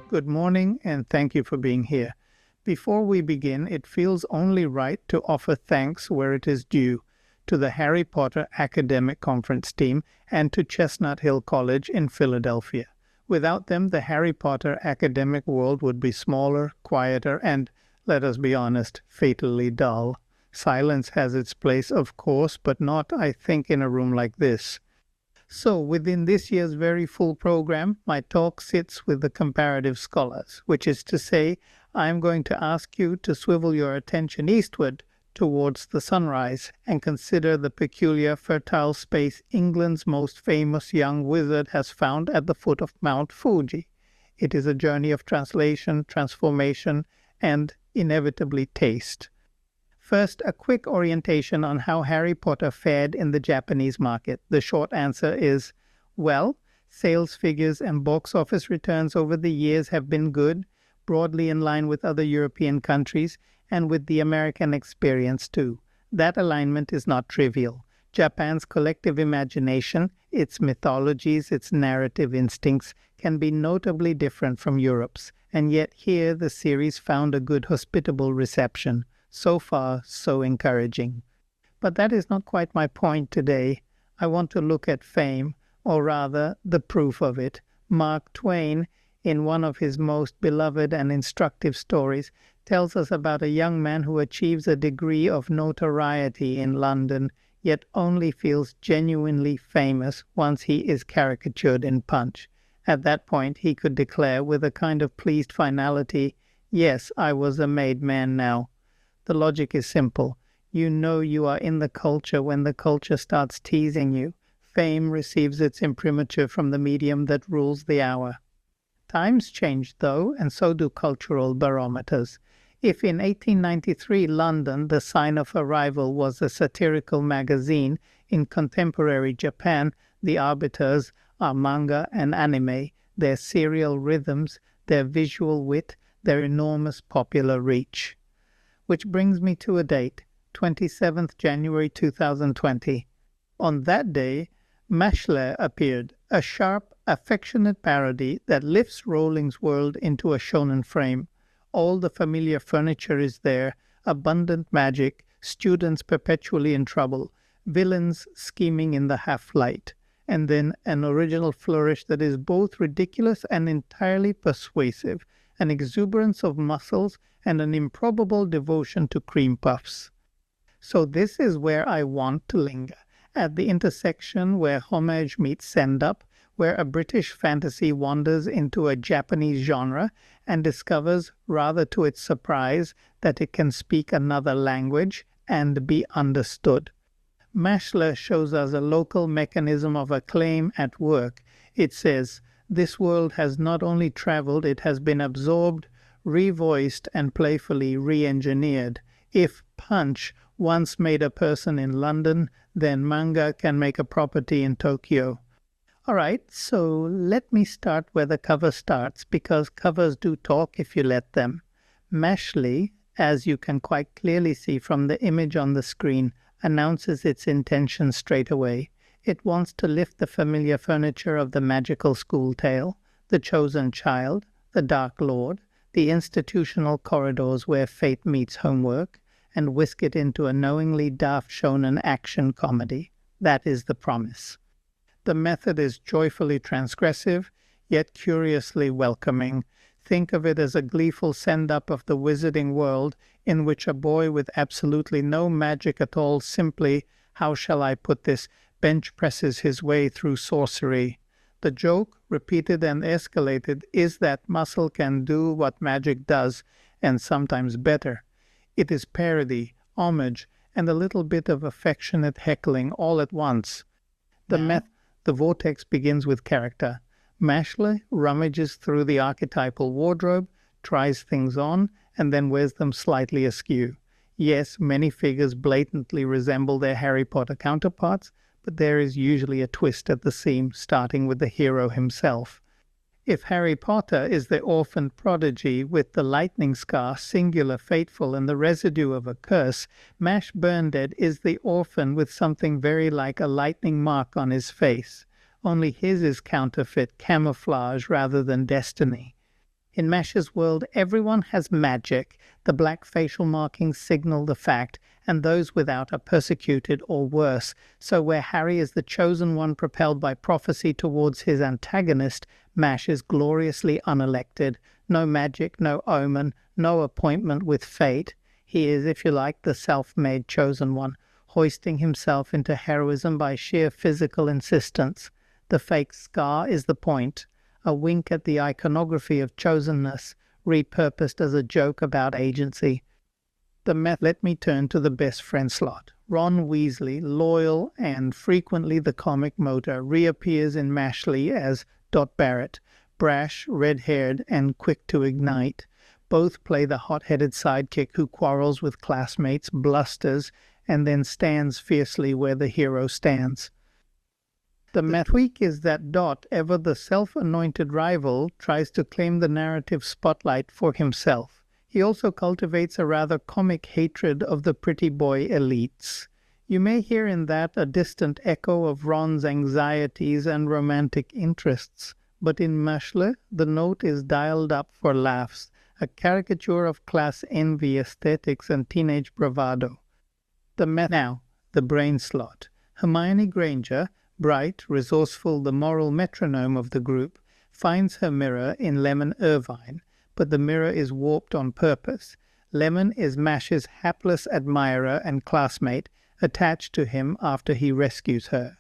Good morning, and thank you for being here. Before we begin, it feels only right to offer thanks where it is due to the Harry Potter Academic Conference team and to Chestnut Hill College in Philadelphia. Without them, the Harry Potter academic world would be smaller, quieter, and, let us be honest, fatally dull. Silence has its place, of course, but not, I think, in a room like this. So, within this year's very full program, my talk sits with the comparative scholars, which is to say, I am going to ask you to swivel your attention eastward towards the sunrise and consider the peculiar fertile space England's most famous young wizard has found at the foot of Mount Fuji. It is a journey of translation, transformation, and inevitably taste. First, a quick orientation on how Harry Potter fared in the Japanese market. The short answer is, well, sales figures and box office returns over the years have been good, broadly in line with other European countries, and with the American experience too. That alignment is not trivial. Japan's collective imagination, its mythologies, its narrative instincts can be notably different from Europe's, and yet here the series found a good hospitable reception. So far, so encouraging. But that is not quite my point today. I want to look at fame, or rather, the proof of it. Mark Twain, in one of his most beloved and instructive stories, tells us about a young man who achieves a degree of notoriety in London, yet only feels genuinely famous once he is caricatured in Punch. At that point, he could declare with a kind of pleased finality, "Yes, I was a made man now." The logic is simple. You know you are in the culture when the culture starts teasing you. Fame receives its imprimatur from the medium that rules the hour. Times change, though, and so do cultural barometers. If in 1893 London, the sign of arrival, was a satirical magazine, in contemporary Japan, the arbiters are manga and anime, their serial rhythms, their visual wit, their enormous popular reach. Which brings me to a date, 27th January 2020. On that day, Mashle appeared, a sharp, affectionate parody that lifts Rowling's world into a shonen frame. All the familiar furniture is there, abundant magic, students perpetually in trouble, villains scheming in the half-light, and then an original flourish that is both ridiculous and entirely persuasive, an exuberance of muscles, and an improbable devotion to cream puffs. So this is where I want to linger, at the intersection where homage meets send-up, where a British fantasy wanders into a Japanese genre and discovers, rather to its surprise, that it can speak another language and be understood. Mashle shows us a local mechanism of acclaim at work. It says, this world has not only traveled, it has been absorbed, revoiced, and playfully re-engineered. If Punch once made a person in London, then manga can make a property in Tokyo. Alright, so let me start where the cover starts, because covers do talk if you let them. Mashle, as you can quite clearly see from the image on the screen, announces its intention straight away. It wants to lift the familiar furniture of the magical school tale, the chosen child, the Dark Lord, the institutional corridors where fate meets homework, and whisk it into a knowingly daft shonen action comedy. That is the promise. The method is joyfully transgressive, yet curiously welcoming. Think of it as a gleeful send-up of the wizarding world in which a boy with absolutely no magic at all simply, how shall I put this, bench presses his way through sorcery. The joke, repeated and escalated, is that muscle can do what magic does, and sometimes better. It is parody, homage, and a little bit of affectionate heckling all at once. The vortex begins with character. Mashle rummages through the archetypal wardrobe, tries things on, and then wears them slightly askew. Yes, many figures blatantly resemble their Harry Potter counterparts, but there is usually a twist at the seam, starting with the hero himself. If Harry Potter is the orphan prodigy with the lightning scar, singular, fateful, and the residue of a curse, Burnedead is the orphan with something very like a lightning mark on his face. Only his is counterfeit, camouflage rather than destiny. In Mashle's world, everyone has magic. The black facial markings signal the fact, and those without are persecuted or worse. So where Harry is the chosen one propelled by prophecy towards his antagonist, Mash is gloriously unelected. No magic, no omen, no appointment with fate. He is, if you like, the self-made chosen one, hoisting himself into heroism by sheer physical insistence. The fake scar is the point, a wink at the iconography of chosenness, repurposed as a joke about agency. Let me turn to the best friend slot. Ron Weasley, loyal and frequently the comic motor, reappears in Mashle as Dot Barrett, brash, red-haired, and quick to ignite. Both play the hot-headed sidekick who quarrels with classmates, blusters, and then stands fiercely where the hero stands. The tweak is that Dot, ever the self-anointed rival, tries to claim the narrative spotlight for himself. He also cultivates a rather comic hatred of the pretty boy elites. You may hear in that a distant echo of Ron's anxieties and romantic interests, but in Mashle, the note is dialed up for laughs, a caricature of class envy, aesthetics, and teenage bravado. Now, the brain slot. Hermione Granger, bright, resourceful, the moral metronome of the group, finds her mirror in Lemon Irvine, but the mirror is warped on purpose. Lemon is Mash's hapless admirer and classmate, attached to him after he rescues her.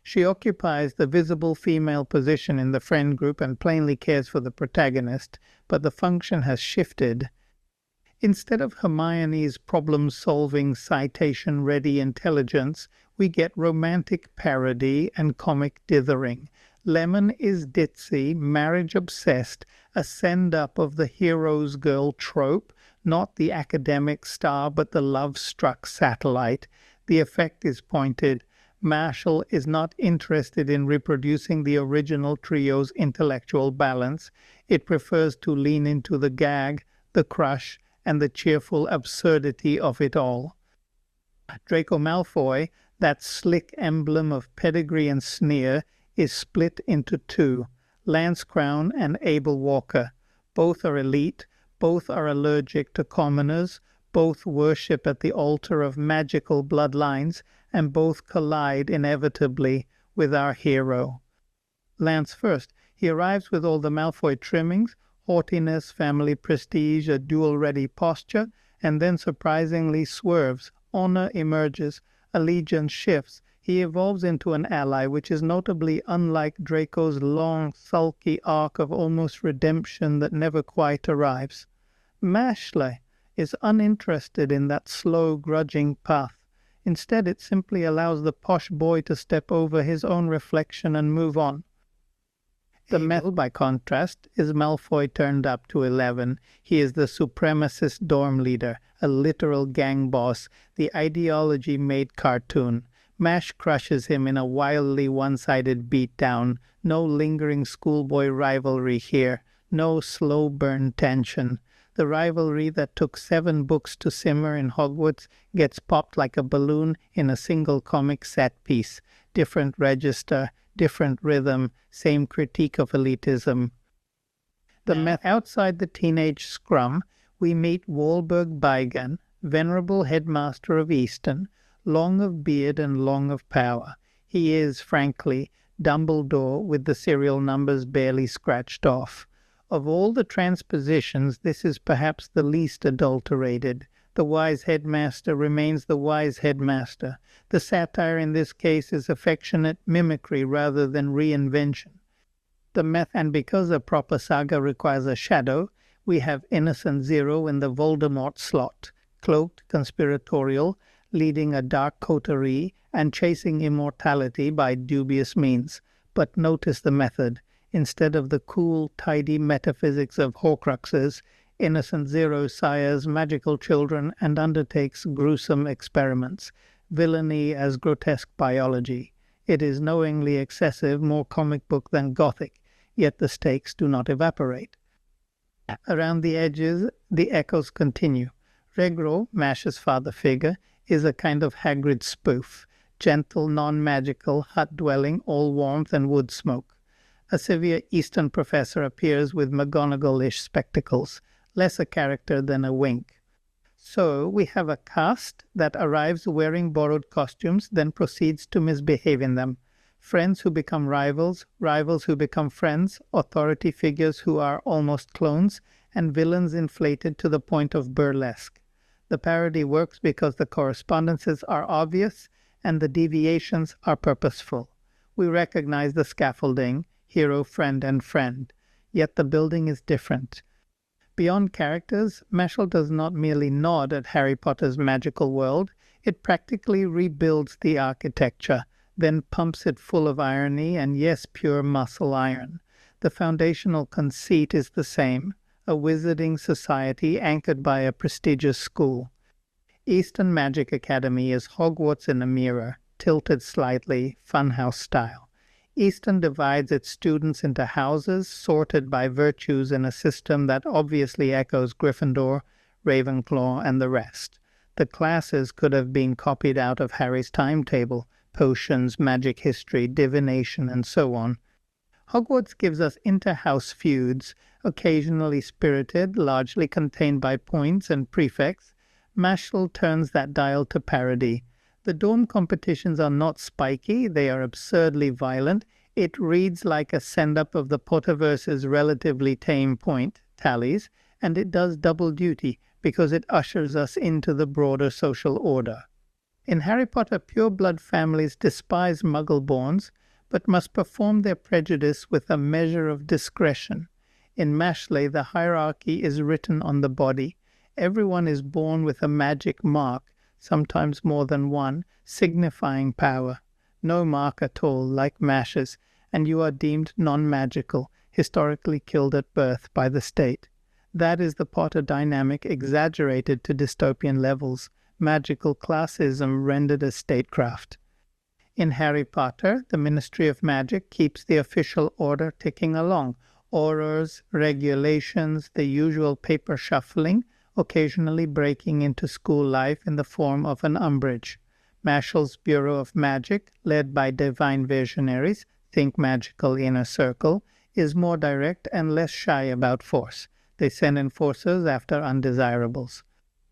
She occupies the visible female position in the friend group and plainly cares for the protagonist, but the function has shifted. Instead of Hermione's problem-solving, citation-ready intelligence, we get romantic parody and comic dithering. Lemon is ditzy, marriage-obsessed, a send-up of the hero's girl trope, not the academic star but the love-struck satellite. The effect is pointed. Mashle is not interested in reproducing the original trio's intellectual balance. It prefers to lean into the gag, the crush, and the cheerful absurdity of it all. Draco Malfoy, that slick emblem of pedigree and sneer, is split into two, Lance Crown and Abel Walker. Both are elite, both are allergic to commoners, both worship at the altar of magical bloodlines, and both collide inevitably with our hero. Lance first. He arrives with all the Malfoy trimmings, haughtiness, family prestige, a duel-ready posture, and then surprisingly swerves. Honor emerges. Allegiance shifts. He evolves into an ally, which is notably unlike Draco's long, sulky arc of almost redemption that never quite arrives. Mashle is uninterested in that slow, grudging path. Instead, it simply allows the posh boy to step over his own reflection and move on. The method, by contrast, is Malfoy turned up to 11. He is the supremacist dorm leader, a literal gang boss, the ideology made cartoon. Mash crushes him in a wildly one-sided beatdown. No lingering schoolboy rivalry here. No slow burn tension. The rivalry that took 7 books to simmer in Hogwarts gets popped like a balloon in a single comic set piece. Different register, different rhythm, same critique of elitism. Outside the teenage scrum, we meet Wahlberg Beigan, venerable headmaster of Easton, long of beard and long of power. He is, frankly, Dumbledore with the serial numbers barely scratched off. Of all the transpositions, this is perhaps the least adulterated. The wise headmaster remains the wise headmaster. The satire in this case is affectionate mimicry rather than reinvention. And because a proper saga requires a shadow, we have Innocent Zero in the Voldemort slot, cloaked, conspiratorial, leading a dark coterie and chasing immortality by dubious means. But notice the method. Instead of the cool, tidy metaphysics of Horcruxes, Innocent Zero sires magical children and undertakes gruesome experiments, villainy as grotesque biology. It is knowingly excessive, more comic book than Gothic, yet the stakes do not evaporate. Around the edges, the echoes continue. Regro, Mash's father figure, is a kind of Hagrid spoof, gentle, non-magical, hut-dwelling, all warmth and wood smoke. A severe Eastern professor appears with McGonagall-ish spectacles, less a character than a wink. So we have a cast that arrives wearing borrowed costumes, then proceeds to misbehave in them. Friends who become rivals, rivals who become friends, authority figures who are almost clones, and villains inflated to the point of burlesque. The parody works because the correspondences are obvious and the deviations are purposeful. We recognize the scaffolding, hero, friend, and friend, yet the building is different. Beyond characters, Mashle does not merely nod at Harry Potter's magical world, it practically rebuilds the architecture, then pumps it full of irony and, yes, pure muscle iron. The foundational conceit is the same, a wizarding society anchored by a prestigious school. Eastern Magic Academy is Hogwarts in a mirror, tilted slightly, funhouse style. Eastern divides its students into houses sorted by virtues in a system that obviously echoes Gryffindor, Ravenclaw, and the rest. The classes could have been copied out of Harry's timetable, potions, magic history, divination, and so on. Hogwarts gives us inter-house feuds, occasionally spirited, largely contained by points and prefects. Mashle turns that dial to parody. The dorm competitions are not spiky, they are absurdly violent. It reads like a send-up of the Potterverse's relatively tame point tallies, and it does double duty because it ushers us into the broader social order. In Harry Potter, pure-blood families despise Muggle-borns, but must perform their prejudice with a measure of discretion. In Mashle, the hierarchy is written on the body. Everyone is born with a magic mark, sometimes more than one, signifying power. No mark at all, like Mash's, and you are deemed non-magical, historically killed at birth by the state. That is the Potter dynamic exaggerated to dystopian levels, magical classism rendered a statecraft. In Harry Potter, the Ministry of Magic keeps the official order ticking along. Aurors, regulations, the usual paper shuffling, occasionally breaking into school life in the form of an umbrage. Mashle's Bureau of Magic, led by divine visionaries, think magical inner circle, is more direct and less shy about force. They send enforcers after undesirables.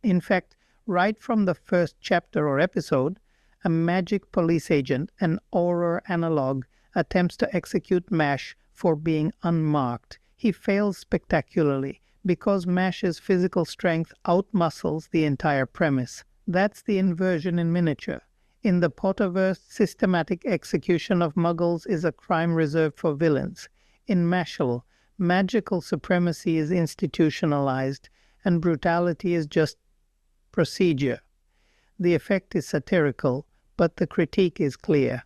In fact, right from the first chapter or episode, a magic police agent, an Auror analog, attempts to execute Mash for being unmarked. He fails spectacularly because Mash's physical strength outmuscles the entire premise. That's the inversion in miniature. In the Potterverse, systematic execution of Muggles is a crime reserved for villains. In Mashle, magical supremacy is institutionalized, and brutality is just procedure. The effect is satirical, but the critique is clear.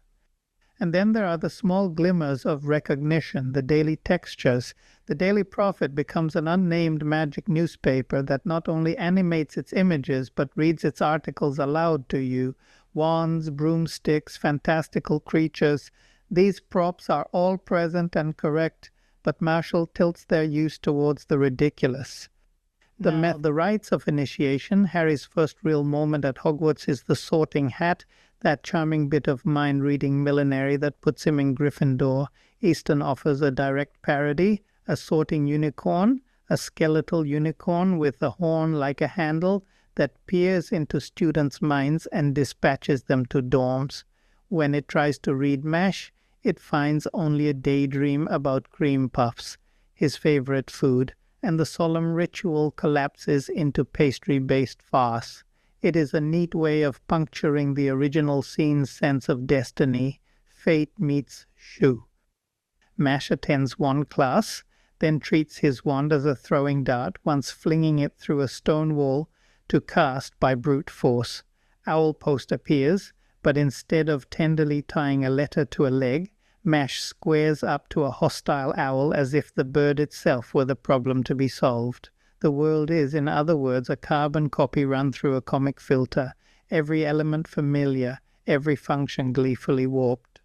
And then there are the small glimmers of recognition, the daily textures. The Daily Prophet becomes an unnamed magic newspaper that not only animates its images, but reads its articles aloud to you. Wands, broomsticks, fantastical creatures. These props are all present and correct, but Mashle tilts their use towards the ridiculous. The rites of initiation, Harry's first real moment at Hogwarts, is the sorting hat, that charming bit of mind-reading millinery that puts him in Gryffindor. Eastern offers a direct parody, a sorting unicorn, a skeletal unicorn with a horn like a handle that peers into students' minds and dispatches them to dorms. When it tries to read Mash, it finds only a daydream about cream puffs, his favorite food, and the solemn ritual collapses into pastry-based farce. It is a neat way of puncturing the original scene's sense of destiny. Fate meets shoe. Mash attends one class, then treats his wand as a throwing dart, once flinging it through a stone wall to cast by brute force. Owlpost appears, but instead of tenderly tying a letter to a leg, Mash squares up to a hostile owl as if the bird itself were the problem to be solved. The world is, in other words, a carbon copy run through a comic filter, every element familiar, every function gleefully warped.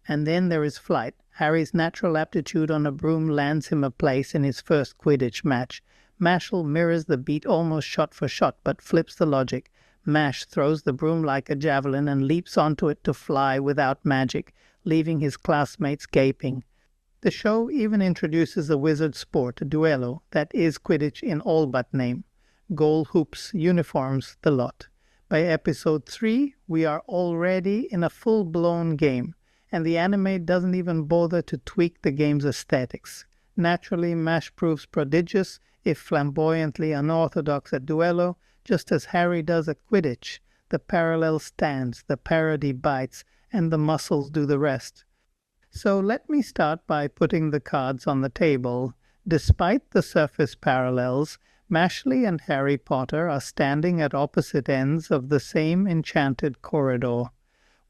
And then there is flight. Harry's natural aptitude on a broom lands him a place in his first Quidditch match. Mashle mirrors the beat almost shot for shot, but flips the logic. Mash throws the broom like a javelin and leaps onto it to fly without magic, leaving his classmates gaping. The show even introduces a wizard sport, duello, that is Quidditch in all but name. Goal, hoops, uniforms, the lot. By episode 3, we are already in a full-blown game, and the anime doesn't even bother to tweak the game's aesthetics. Naturally, MASH proves prodigious, if flamboyantly unorthodox at duello, just as Harry does at Quidditch. The parallel stands, the parody bites, and the muscles do the rest. So let me start by putting the cards on the table. Despite the surface parallels, Mashle and Harry Potter are standing at opposite ends of the same enchanted corridor.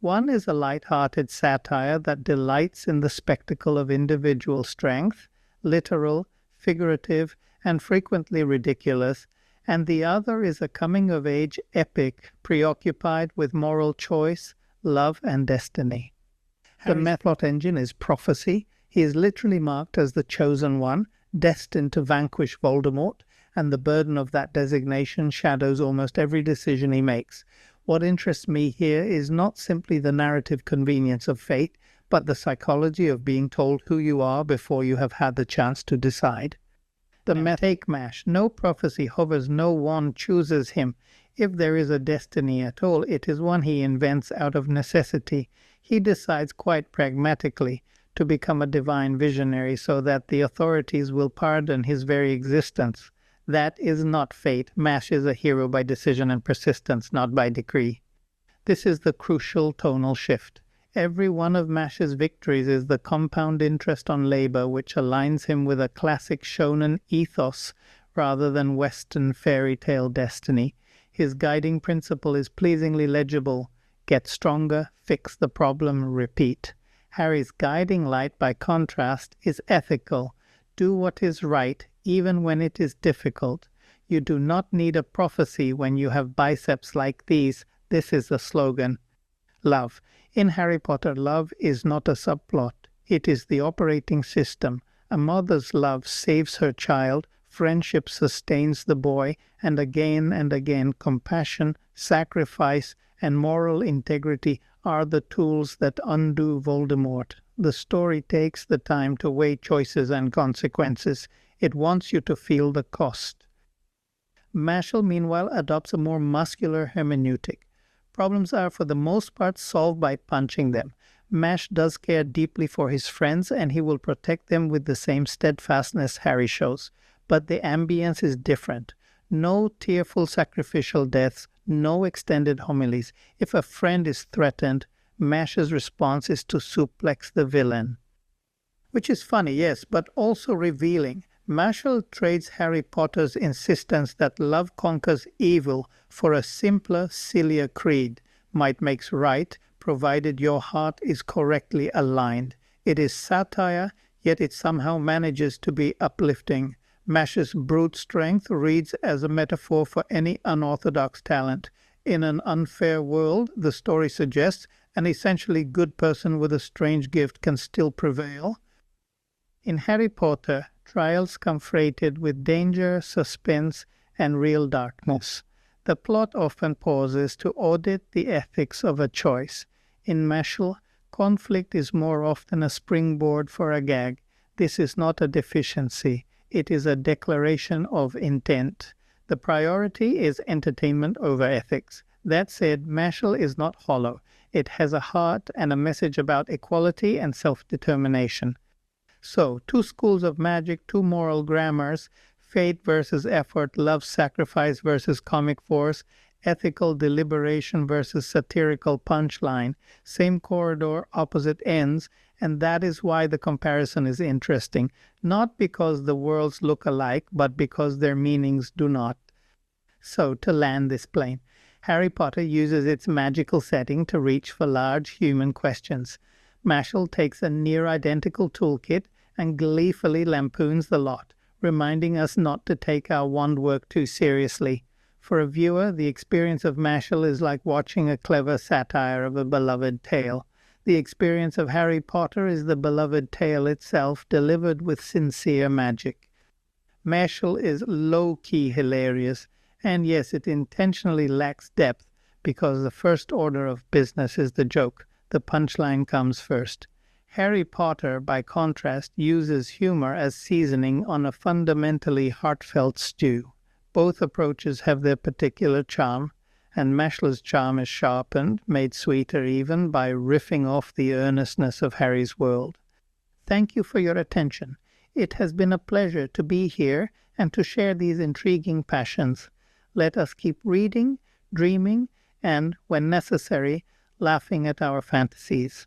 One is a light-hearted satire that delights in the spectacle of individual strength, literal, figurative, and frequently ridiculous, and the other is a coming-of-age epic preoccupied with moral choice, love, and destiny. The plot engine is prophecy. He is literally marked as the chosen one, destined to vanquish Voldemort, and the burden of that designation shadows almost every decision he makes. What interests me here is not simply the narrative convenience of fate, but the psychology of being told who you are before you have had the chance to decide. Take MASH. No prophecy hovers, no one chooses him. If there is a destiny at all, it is one he invents out of necessity. He decides quite pragmatically to become a divine visionary so that the authorities will pardon his very existence. That is not fate. MASH is a hero by decision and persistence, not by decree. This is the crucial tonal shift. Every one of MASH's victories is the compound interest on labor which aligns him with a classic shonen ethos rather than Western fairy tale destiny. His guiding principle is pleasingly legible. Get stronger, fix the problem, repeat. Harry's guiding light, by contrast, is ethical. Do what is right, even when it is difficult. You do not need a prophecy when you have biceps like these. This is the slogan. Love. In Harry Potter, love is not a subplot. It is the operating system. A mother's love saves her child, friendship sustains the boy, and again, compassion, sacrifice, and moral integrity are the tools that undo Voldemort. The story takes the time to weigh choices and consequences. It wants you to feel the cost. Mashle, meanwhile, adopts a more muscular hermeneutic. Problems are, for the most part, solved by punching them. Mash does care deeply for his friends, and he will protect them with the same steadfastness Harry shows. But the ambience is different. No tearful sacrificial deaths, no extended homilies. If a friend is threatened, Mash's response is to suplex the villain. Which is funny, yes, but also revealing. Mashle trades Harry Potter's insistence that love conquers evil for a simpler, sillier creed. Might makes right, provided your heart is correctly aligned. It is satire, yet it somehow manages to be uplifting. Mash's brute strength reads as a metaphor for any unorthodox talent. In an unfair world, the story suggests, an essentially good person with a strange gift can still prevail. In Harry Potter, trials come freighted with danger, suspense, and real darkness. The plot often pauses to audit the ethics of a choice. In Mashle, conflict is more often a springboard for a gag. This is not a deficiency. It is a declaration of intent. The priority is entertainment over ethics. That said, Mashle is not hollow. It has a heart and a message about equality and self-determination. So, two schools of magic, two moral grammars, fate versus effort, love sacrifice versus comic force, ethical deliberation versus satirical punchline, same corridor, opposite ends, and that is why the comparison is interesting, not because the worlds look alike, but because their meanings do not. So, to land this plane, Harry Potter uses its magical setting to reach for large human questions. Mashle takes a near-identical toolkit and gleefully lampoons the lot, reminding us not to take our wand work too seriously. For a viewer, the experience of Mashle is like watching a clever satire of a beloved tale. The experience of Harry Potter is the beloved tale itself, delivered with sincere magic. Mashle is low-key hilarious, and yes, it intentionally lacks depth because the first order of business is the joke. The punchline comes first. Harry Potter, by contrast, uses humor as seasoning on a fundamentally heartfelt stew. Both approaches have their particular charm, and Mashle's charm is sharpened, made sweeter even, by riffing off the earnestness of Harry's world. Thank you for your attention. It has been a pleasure to be here and to share these intriguing passions. Let us keep reading, dreaming, and, when necessary, laughing at our fantasies.